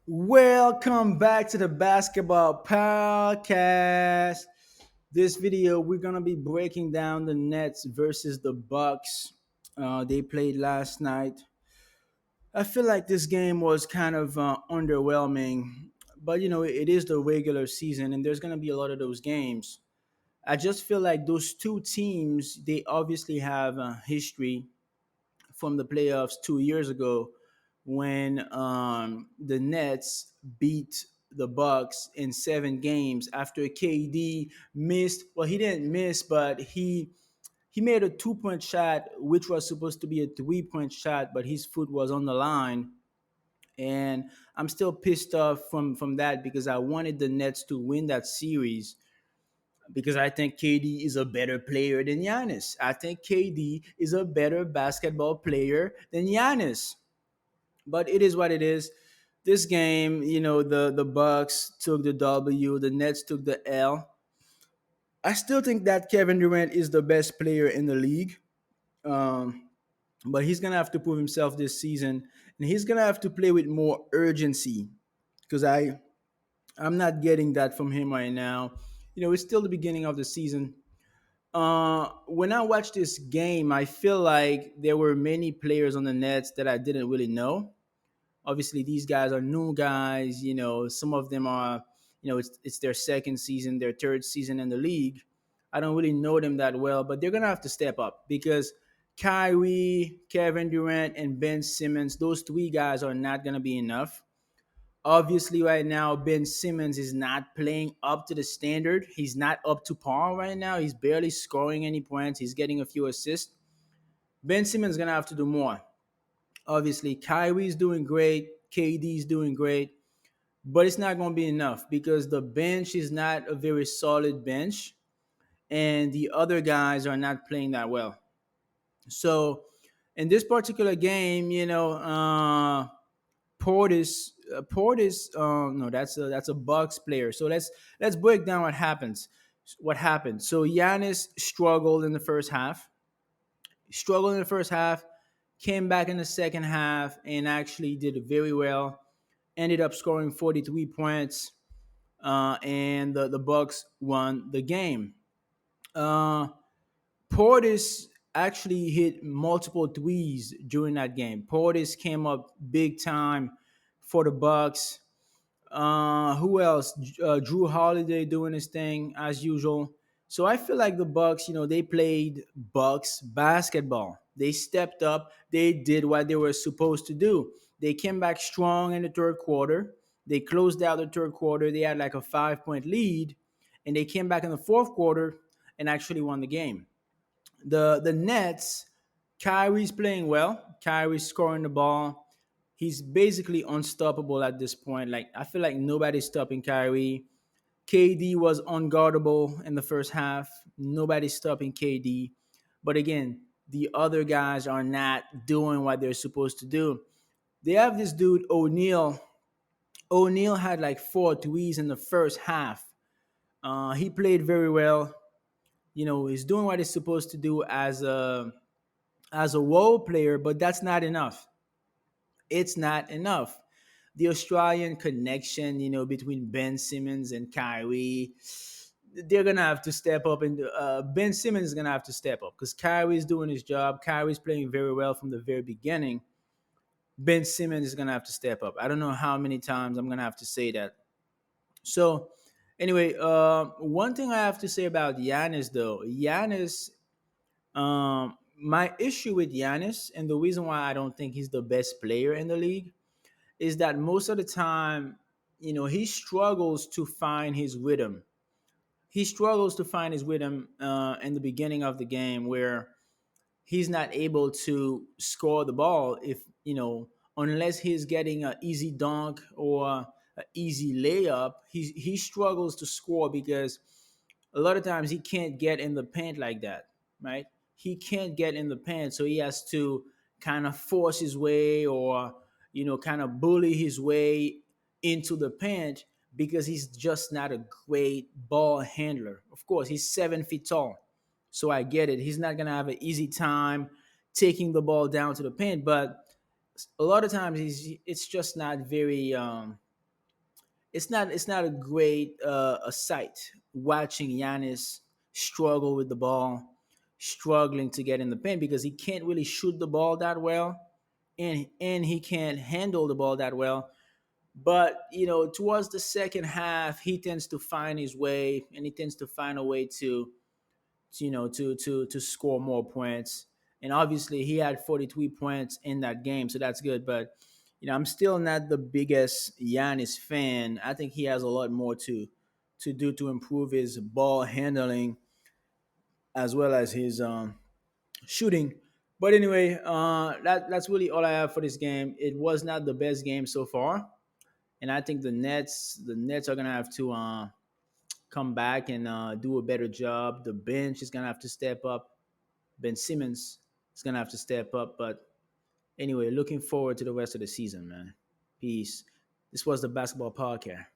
Welcome back to the basketball podcast. This video, we're gonna be breaking down the Nets versus the Bucks. They played last night. I feel like this game was kind of underwhelming, but it is the regular season, and there's gonna be a lot of those games. I just feel like those two teams, they obviously have a history from the playoffs 2 years ago when the Nets beat the Bucks in 7 games after KD missed. Well, he didn't miss, but he made a 2 point shot, which was supposed to be a 3 point shot, but his foot was on the line. And I'm still pissed off from that because I wanted the Nets to win that series because I think KD is a better player than Giannis. I think KD is a better basketball player than Giannis. But it is what it is. This game, the Bucks took the W, the Nets took the L. I still think that Kevin Durant is the best player in the league. Um, but he's gonna have to prove himself this season, and he's gonna have to play with more urgency because I'm not getting that from him right now. It's still the beginning of the season. When I watched this game, I feel like there were many players on the Nets that I didn't really know. Obviously, these guys are new guys. Some of them are, it's their second season, their third season in the league. I don't really know them that well, but they're gonna have to step up because Kyrie, Kevin Durant, and Ben Simmons, those three guys are not gonna be enough. Obviously, right now, Ben Simmons is not playing up to the standard. He's not up to par right now. He's barely scoring any points. He's getting a few assists. Ben Simmons is gonna have to do more. Obviously, Kyrie's doing great. KD's doing great, but it's not gonna be enough because the bench is not a very solid bench, and the other guys are not playing that well. So, in this particular game, Portis, no, that's a Bucks player. So let's break down what happens. What happened? So Giannis struggled in the first half. Struggled in the first half, came back in the second half, and actually did very well. Ended up scoring 43 points, and the Bucks won the game. Uh, Portis actually hit multiple threes during that game. Portis came up big time for the Bucks. Who else? Drew Holiday doing his thing as usual. So I feel like the Bucks, they played Bucks basketball. They stepped up. They did what they were supposed to do. They came back strong in the third quarter. They closed out the third quarter. They had like a 5 point lead, and they came back in the fourth quarter and actually won the game. The Nets, Kyrie's playing well. Kyrie's scoring the ball. He's basically unstoppable at this point. Like I feel like nobody's stopping Kyrie. KD was unguardable in the first half. Nobody's stopping KD. But again, the other guys are not doing what they're supposed to do. They have this dude O'Neal. O'Neal had like four threes in the first half. He played very well. He's doing what he's supposed to do as a role player, but that's not enough. It's not enough. The Australian connection, between Ben Simmons and Kyrie, they're gonna have to step up, and Ben Simmons is gonna have to step up because Kyrie's doing his job. Kyrie's playing very well from the very beginning. Ben Simmons is gonna have to step up. I don't know how many times I'm gonna have to say that. So, anyway, one thing I have to say about Giannis though, Giannis my issue with Giannis, and the reason why I don't think he's the best player in the league, is that most of the time, he struggles to find his rhythm. He struggles to find his rhythm in the beginning of the game where he's not able to score the ball unless he's getting an easy dunk or an easy layup. He struggles to score because a lot of times he can't get in the paint like that, right? He can't get in the paint, so he has to kind of force his way or kind of bully his way into the paint because he's just not a great ball handler. Of course, he's 7 feet tall, so I get it. He's not gonna have an easy time taking the ball down to the paint, but a lot of times it's just not very. it's not a great a sight watching Giannis struggle with the ball, struggling to get in the paint because he can't really shoot the ball that well, and he can't handle the ball that well. But towards the second half, he tends to find his way, and he tends to find a way to score more points. And obviously, he had 43 points in that game, so that's good. But I'm still not the biggest Giannis fan. I think he has a lot more to do to improve his ball handling as well as his shooting. But anyway, that's really all I have for this game. It was not the best game so far, and I think the Nets are gonna have to come back and do a better job. The bench is gonna have to step up. Ben Simmons is gonna have to step up. But anyway, looking forward to the rest of the season, man. Peace. This was the basketball podcast.